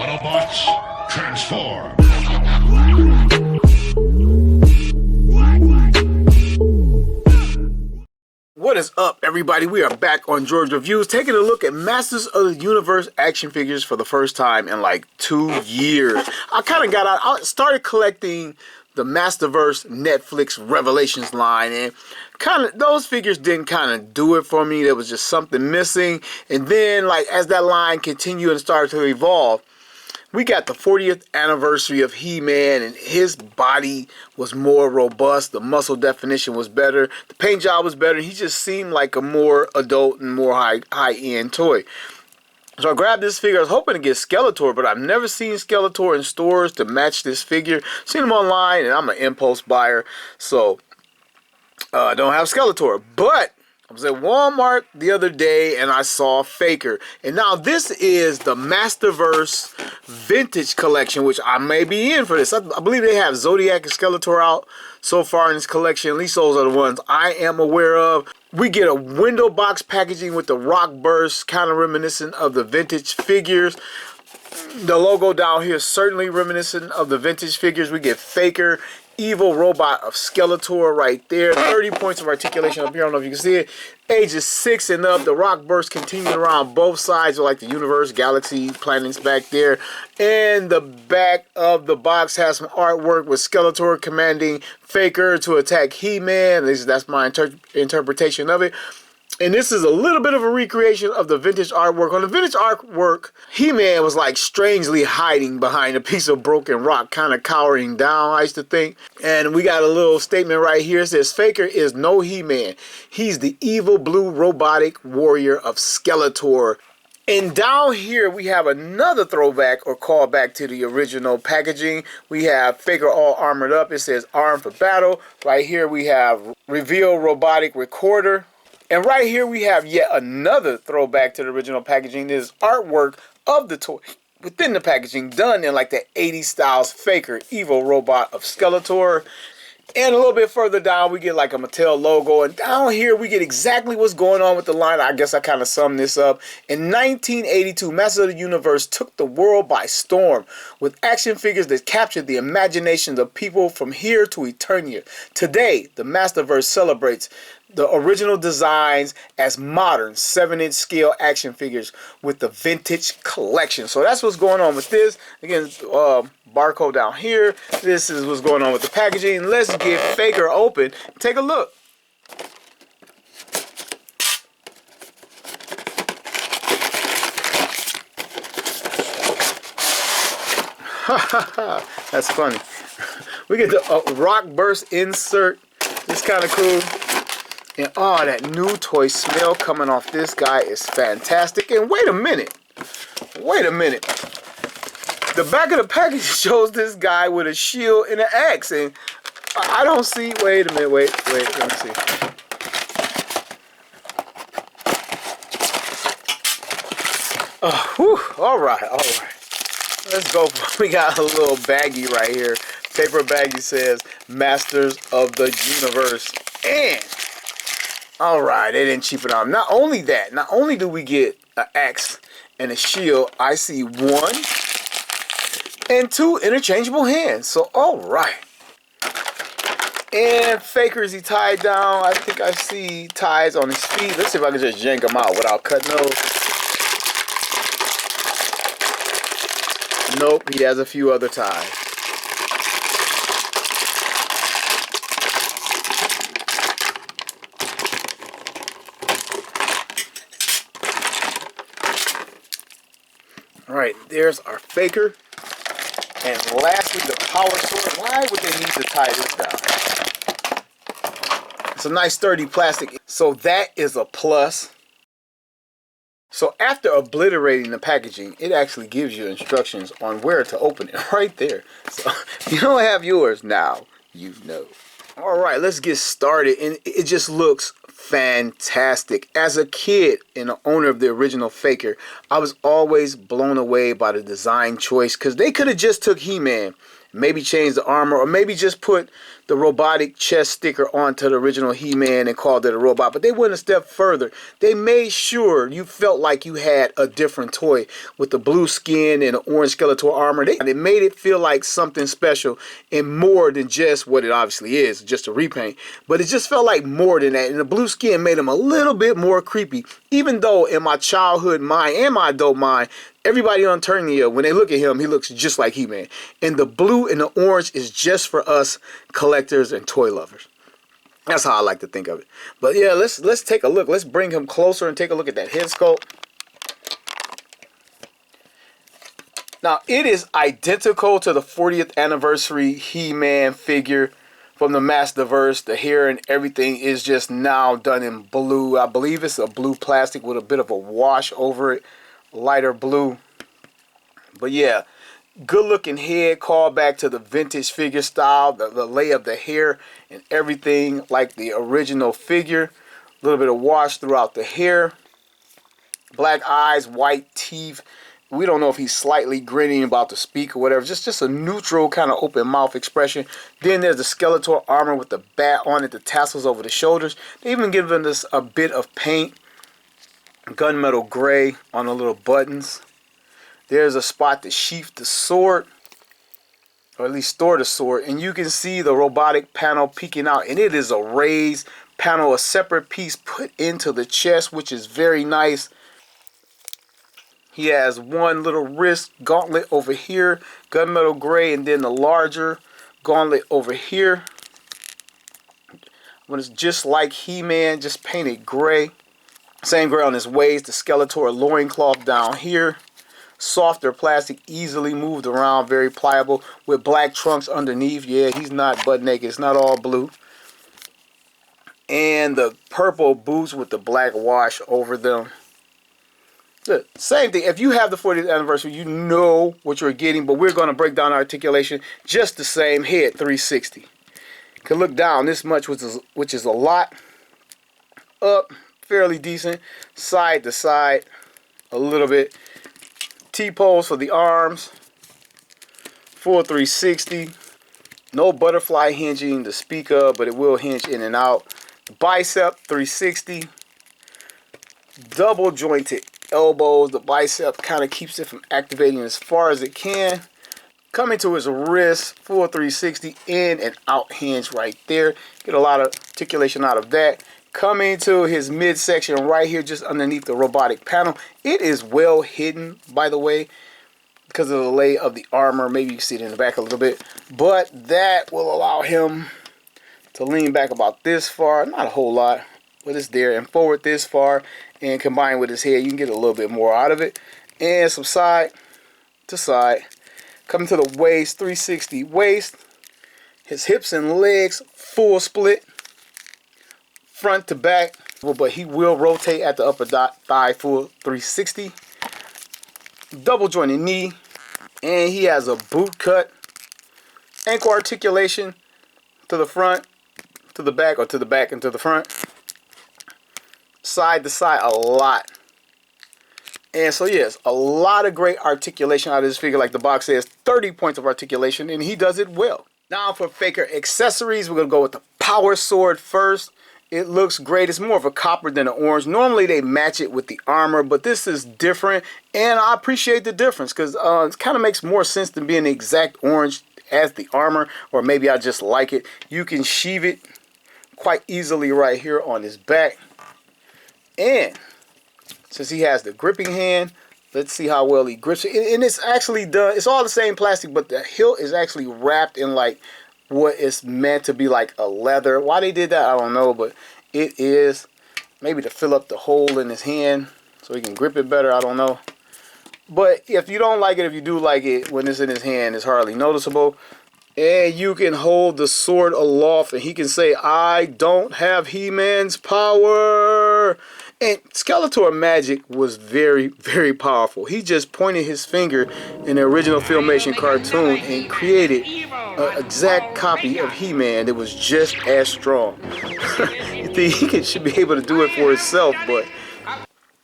Autobots, transform! What is up, everybody? We are back on George Reviews, taking a look at Masters of the Universe action figures for the first time in like 2 years. I kind of got out, I started collecting the Masterverse Netflix Revelations line, and kind of those figures didn't kind of do it for me. There was just something missing. And then, like, as that line continued and started to evolve, we got the 40th anniversary of He-Man, and his body was more robust. The muscle definition was better. The paint job was better. He just seemed like a more adult and more high-end toy. So I grabbed this figure. I was hoping to get Skeletor, but I've never seen Skeletor in stores to match this figure. Seen him online, and I'm an impulse buyer, so I don't have Skeletor. But I was at Walmart the other day and I saw FAKER. And now this is the Masterverse Vintage Collection, which I may be in for this. I believe they have Zodiac and Skeletor out so far in this collection. At least those are the ones I am aware of. We get a window box packaging with the rock burst, kind of reminiscent of the vintage figures. The logo down here is certainly reminiscent of the vintage figures. We get FAKER, evil robot of Skeletor right there. 30 points of articulation up here. I don't know if you can see it. Ages 6 and up. The rock burst continuing around both sides of like the universe, galaxy, planets back there. And the back of the box has some artwork with Skeletor commanding FAKER to attack He-Man. At least that's my interpretation of it. And this is a little bit of a recreation of the vintage artwork. On the vintage artwork, He-Man was like strangely hiding behind a piece of broken rock, kind of cowering down, I used to think. And we got a little statement right here. It says, FAKER is no He-Man. He's the evil blue robotic warrior of Skeletor. And down here, we have another throwback or callback to the original packaging. We have FAKER all armored up. It says armed for battle. Right here, we have reveal robotic recorder. And right here we have yet another throwback to the original packaging. This is artwork of the toy within the packaging, done in like the 80s styles FAKER, evil robot of Skeletor. And a little bit further down we get like a Mattel logo. And down here we get exactly what's going on with the line. I guess I kind of summed this up. In 1982, Masters of the Universe took the world by storm with action figures that captured the imaginations of people from here to eternity. Today, the Masterverse celebrates the original designs as modern 7-inch scale action figures with the vintage collection. So that's what's going on with this. Again, barcode down here. This is what's going on with the packaging. Let's get FAKER open. Take a look. That's funny. We get the rock burst insert. It's kind of cool. And oh, that new toy smell coming off this guy is fantastic. And wait a minute. Wait a minute. The back of the package shows this guy with a shield and an axe. And I don't see. Wait a minute. Wait. Let me see. Oh, whew. All right. Let's go. We got a little baggie right here. Paper baggie says Masters of the Universe. And alright, they didn't cheap it out. Not only that, not only do we get an axe and a shield, I see 1 and 2 interchangeable hands. So, alright. And FAKER, is he tied down? I think I see ties on his feet. Let's see if I can just yank him out without cutting those. Nope, he has a few other ties. Alright, there's our FAKER. And lastly, the power sword. Why would they need to tie this down? It's a nice sturdy plastic. So that is a plus. So after obliterating the packaging, it actually gives you instructions on where to open it right there. So if you don't have yours now, you know. Alright, let's get started. And it just looks fantastic. As a kid and the owner of the original FAKER, I was always blown away by the design choice, because they could have just took He-Man, maybe change the armor, or maybe just put the robotic chest sticker onto the original He-Man and called it a robot. But they went a step further. They made sure you felt like you had a different toy with the blue skin and the orange Skeletor armor. They made it feel like something special and more than just what it obviously is, just a repaint. But it just felt like more than that. And the blue skin made him a little bit more creepy. Even though in my childhood mind and my adult mind, everybody on Turnia, when they look at him, he looks just like He-Man. And the blue and the orange is just for us collectors and toy lovers. That's how I like to think of it. But yeah, let's take a look. Let's bring him closer and take a look at that head sculpt. Now, it is identical to the 40th anniversary He-Man figure from the Masterverse. The hair and everything is just now done in blue. I believe it's a blue plastic with a bit of a wash over it. Lighter blue. But yeah, good looking head, call back to the vintage figure style, the lay of the hair and everything like the original figure. A little bit of wash throughout the hair. Black eyes, white teeth. We don't know if he's slightly grinning about to speak or whatever. Just a neutral kind of open mouth expression. Then there's the Skeletor armor with the bat on it, the tassels over the shoulders. They even given us a bit of paint. Gunmetal gray on the little buttons. There's a spot to sheath the sword, or at least store the sword, and you can see the robotic panel peeking out, and it is a raised panel, a separate piece put into the chest, which is very nice. He has one little wrist gauntlet over here, gunmetal gray, and then the larger gauntlet over here. When it's just like He-Man, just painted gray. Same gray on his waist, the Skeletor loincloth down here. Softer plastic, easily moved around, very pliable, with black trunks underneath. Yeah, he's not butt naked, it's not all blue. And the purple boots with the black wash over them. Good. Same thing, if you have the 40th anniversary, you know what you're getting, but we're going to break down articulation just the same. Head 360. You can look down this much, which is a lot. Up, fairly decent. Side to side, a little bit. T-pose for the arms. Full 360. No butterfly hinging to speak of, but it will hinge in and out. Bicep 360. Double jointed elbows. The bicep kind of keeps it from activating as far as it can. Coming to his wrist, full 360, in and out hinge right there. Get a lot of articulation out of that. Coming to his midsection right here, just underneath the robotic panel. It is well hidden, by the way, because of the lay of the armor. Maybe you can see it in the back a little bit. But that will allow him to lean back about this far. Not a whole lot, but it's there. And forward this far. And combined with his head, you can get a little bit more out of it. And some side to side. Coming to the waist, 360 waist. His hips and legs, full split. Front to back. But he will rotate at the upper thigh, full 360. Double jointed knee. And he has a boot cut. Ankle articulation to the front, to the back, or to the back and to the front. Side to side a lot. And so yes, a lot of great articulation out of this figure. Like the box says, 30 points of articulation, and he does it well. Now for Faker accessories, we're going to go with the power sword first. It looks great. It's more of a copper than an orange. Normally they match it with the armor, but this is different, and I appreciate the difference because it kind of makes more sense than being the exact orange as the armor, or maybe I just like it. You can sheath it quite easily right here on his back. And since he has the gripping hand, let's see how well he grips it. And it's actually done, it's all the same plastic, but the hilt is actually wrapped in like what is meant to be like a leather. Why they did that, I don't know, but it is maybe to fill up the hole in his hand so he can grip it better, I don't know. But if you don't like it, if you do like it, when it's in his hand, it's hardly noticeable. And you can hold the sword aloft and he can say, I don't have He-Man's power. And Skeletor magic was very, very powerful. He just pointed his finger in the original Filmation cartoon and created an exact copy of He-Man that was just as strong. You think he should be able to do it for himself, but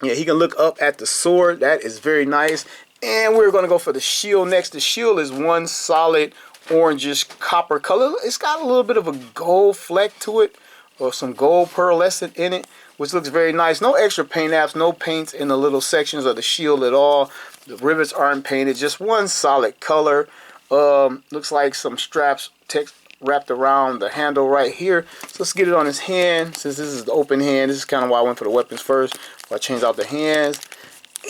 yeah, he can look up at the sword. That is very nice. And we're going to go for the shield next. The shield is one solid orangish copper color. It's got a little bit of a gold fleck to it, or some gold pearlescent in it, which looks very nice. No extra paint apps, no paints in the little sections of the shield at all. The rivets aren't painted, just one solid color. Looks like some straps wrapped around the handle right here. So let's get it on his hand. Since this is the open hand, this is kind of why I went for the weapons first. I changed out the hands.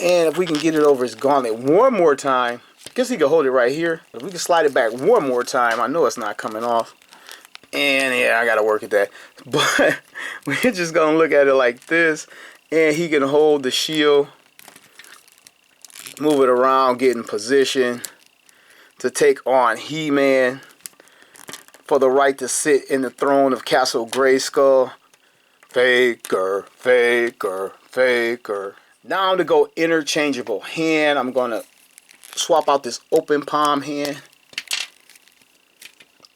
And if we can get it over his gauntlet one more time, I guess he can hold it right here. If we can slide it back one more time, I know it's not coming off. And yeah, I gotta work at that. But we're just gonna look at it like this, and he can hold the shield, move it around, get in position to take on He-Man for the right to sit in the throne of Castle Grayskull. Faker, faker, faker. Now to go interchangeable hand, I'm gonna swap out this open palm hand.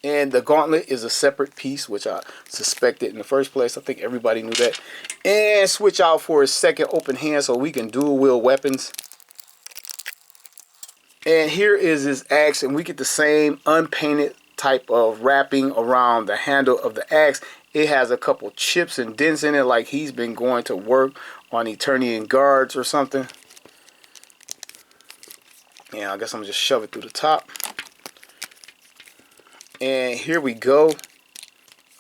And the gauntlet is a separate piece, which I suspected in the first place. I think everybody knew that. And switch out for his second open hand so we can dual wield weapons. And here is his axe, and we get the same unpainted type of wrapping around the handle of the axe. It has a couple chips and dents in it, like he's been going to work on Eternian guards or something. Yeah, I guess I'm just shove it through the top. And here we go.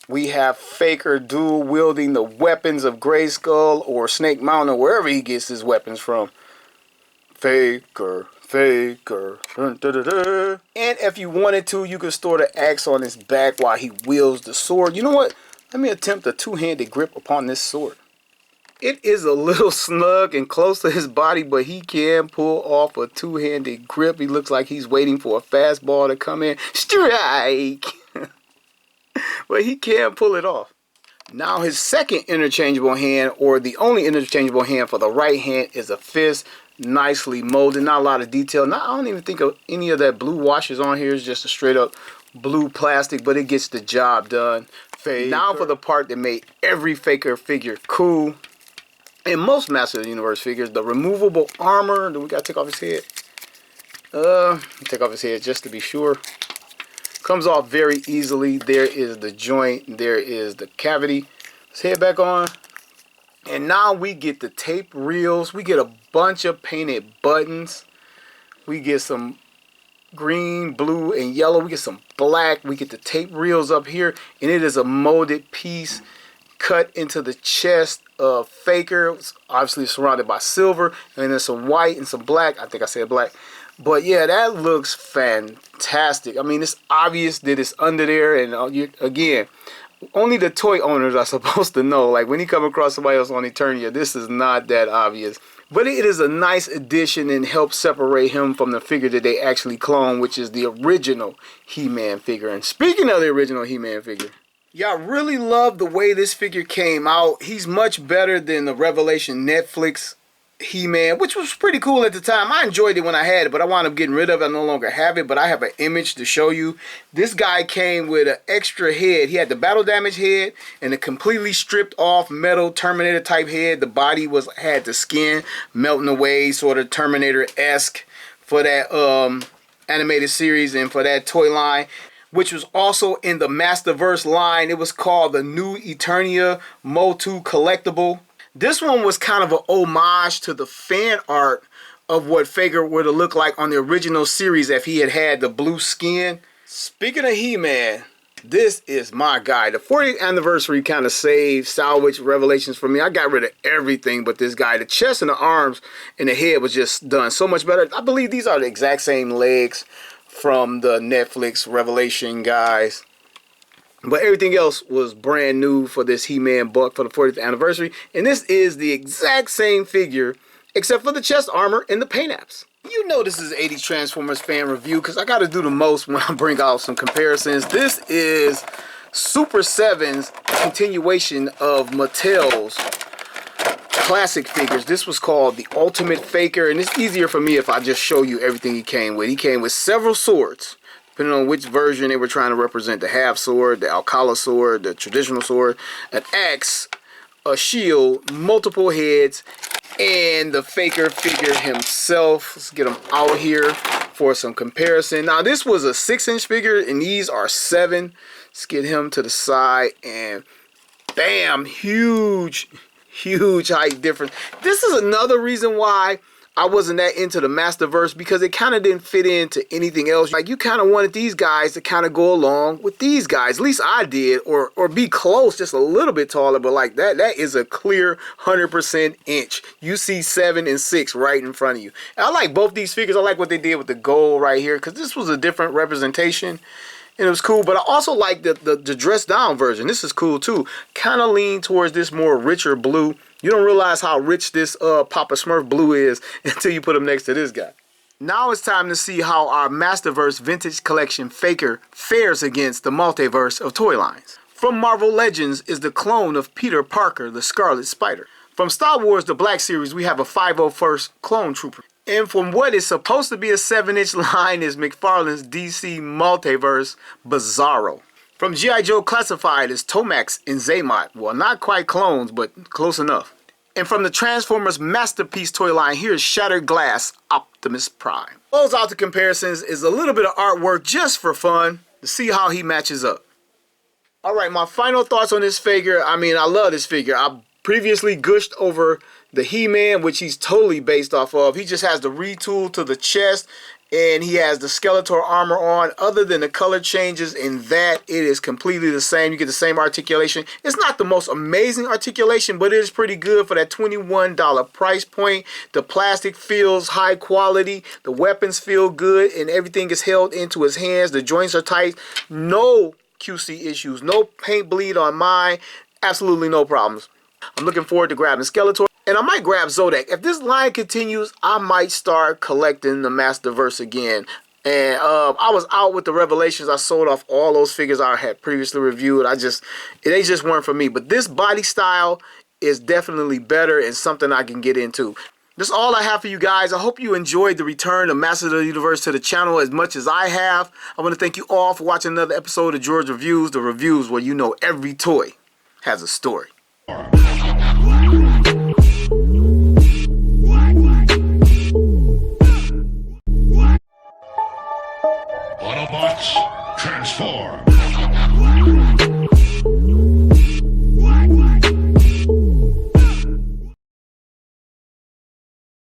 We have Faker dual wielding the weapons of Grayskull or Snake Mountain, or wherever he gets his weapons from. Faker, faker. Dun, dun, dun, dun. And if you wanted to, you could store the axe on his back while he wields the sword. You know what? Let me attempt a two-handed grip upon this sword. It is a little snug and close to his body, but he can pull off a two-handed grip. He looks like he's waiting for a fastball to come in. Strike! But he can pull it off. Now his second interchangeable hand, or the only interchangeable hand for the right hand, is a fist. Nicely molded. Not a lot of detail. I don't even think of any of that blue washes on here. It's just a straight up blue plastic, but it gets the job done. Faker. Now for the part that made every Faker figure cool. And most Master of the Universe figures, the removable armor. Do we gotta take off his head? Take off his head just to be sure. Comes off very easily. There is the joint. There is the cavity. Let's head back on. And now we get the tape reels. We get a bunch of painted buttons. We get some green, blue, and yellow. We get some black. We get the tape reels up here. And it is a molded piece cut into the chest of Faker. It's obviously surrounded by silver. And then some white and some black. I think I said black. But yeah, that looks fantastic. I mean, it's obvious that it's under there. And again, only the toy owners are supposed to know. Like when you come across somebody else on Eternia, this is not that obvious. But it is a nice addition and helps separate him from the figure that they actually clone, which is the original He-Man figure. And speaking of the original He-Man figure, yeah, I really love the way this figure came out. He's much better than the Revelation Netflix He-Man, which was pretty cool at the time. I enjoyed it when I had it, but I wound up getting rid of it. I no longer have it, but I have an image to show you. This guy came with an extra head. He had the battle damage head and a completely stripped off metal Terminator type head. The body had the skin melting away, sort of Terminator-esque for that animated series and for that toy line, which was also in the Masterverse line. It was called the New Eternia MOTU Collectible. This one was kind of an homage to the fan art of what Faker would have looked like on the original series if he had had the blue skin. Speaking of He-Man, this is my guy. The 40th anniversary kind of saved salvage Revelations for me. I got rid of everything but this guy. The chest and the arms and the head was just done so much better. I believe these are the exact same legs from the Netflix Revelation guys. But everything else was brand new for this He-Man buck for the 40th anniversary. And this is the exact same figure, except for the chest armor and the paint apps. You know this is 80s Transformers fan review, because I got to do the most when I bring out some comparisons. This is Super 7's continuation of Mattel's classic figures. This was called the Ultimate Faker, and it's easier for me if I just show you everything he came with. He came with several swords, depending on which version they were trying to represent. The half sword, the Alcala sword, the traditional sword, an axe, a shield, multiple heads, and the Faker figure himself. Let's get him out here for some comparison. Now this was a 6-inch figure and these are 7. Let's get him to the side and bam, huge height difference. This is another reason why I wasn't that into the Masterverse, because it kind of didn't fit into anything else. Like, you kind of wanted these guys to kind of go along with these guys. At least I did, or be close, just a little bit taller. But like that is a clear 100% inch. You see 7 and 6 right in front of you. And I like both these figures. I like what they did with the gold right here, because this was a different representation. And it was cool, but I also like the dressed down version. This is cool too. Kind of lean towards this more richer blue. You don't realize how rich this Papa Smurf blue is until you put him next to this guy. Now it's time to see how our Masterverse Vintage Collection Faker fares against the Multiverse of toy lines. From Marvel Legends is the clone of Peter Parker, the Scarlet Spider. From Star Wars The Black Series, we have a 501st Clone Trooper. And from what is supposed to be a 7-inch line is McFarlane's DC Multiverse Bizarro. From G.I. Joe Classified is Tomax and Zaymot. Well, not quite clones, but close enough. And from the Transformers Masterpiece toy line, here's Shattered Glass Optimus Prime. Close out the comparisons is a little bit of artwork just for fun to see how he matches up. Alright, my final thoughts on this figure. I mean, I love this figure. I previously gushed over the He-Man, which he's totally based off of. He just has the retool to the chest, and he has the Skeletor armor on. Other than the color changes in that, it is completely the same. You get the same articulation. It's not the most amazing articulation, but it is pretty good for that $21 price point. The plastic feels high quality. The weapons feel good, and everything is held into his hands. The joints are tight. No QC issues. No paint bleed on mine. Absolutely no problems. I'm looking forward to grabbing Skeletor. And I might grab Zodak. If this line continues, I might start collecting the Masterverse again. And I was out with the Revelations. I sold off all those figures I had previously reviewed. They just weren't for me. But this body style is definitely better and something I can get into. That's all I have for you guys. I hope you enjoyed the return of Masters of the Universe to the channel as much as I have. I want to thank you all for watching another episode of George Reviews. The reviews where you know every toy has a story.